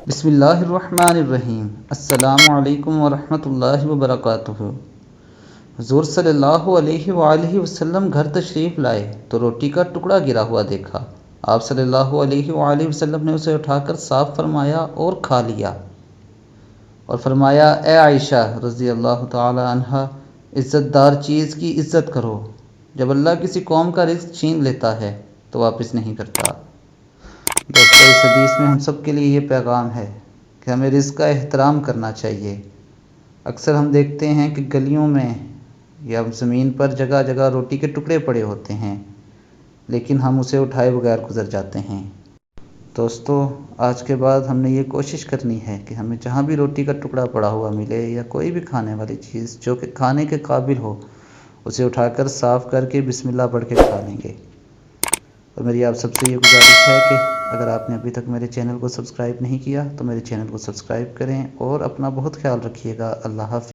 بسم اللہ الرحمن الرحیم۔ السلام علیکم ورحمۃ اللہ وبرکاتہ۔ حضور صلی اللہ علیہ وآلہ وسلم گھر تشریف لائے تو روٹی کا ٹکڑا گرا ہوا دیکھا۔ آپ صلی اللہ علیہ وآلہ وسلم نے اسے اٹھا کر صاف فرمایا اور کھا لیا، اور فرمایا اے عائشہ رضی اللہ تعالی عنہا، عزت دار چیز کی عزت کرو۔ جب اللہ کسی قوم کا رزق چھین لیتا ہے تو واپس نہیں کرتا۔ دوستو، اس حدیث میں ہم سب کے لیے یہ پیغام ہے کہ ہمیں رزق کا احترام کرنا چاہیے۔ اکثر ہم دیکھتے ہیں کہ گلیوں میں یا زمین پر جگہ جگہ روٹی کے ٹکڑے پڑے ہوتے ہیں، لیکن ہم اسے اٹھائے بغیر گزر جاتے ہیں۔ دوستو، آج کے بعد ہم نے یہ کوشش کرنی ہے کہ ہمیں جہاں بھی روٹی کا ٹکڑا پڑا ہوا ملے یا کوئی بھی کھانے والی چیز جو کہ کھانے کے قابل ہو، اسے اٹھا کر صاف کر کے بسم اللہ پڑھ کے کھا لیں گے۔ اور میری آپ سب سے یہ گزارش ہے کہ اگر آپ نے ابھی تک میرے چینل کو سبسکرائب نہیں کیا تو میرے چینل کو سبسکرائب کریں اور اپنا بہت خیال رکھیے گا۔ اللہ حافظ۔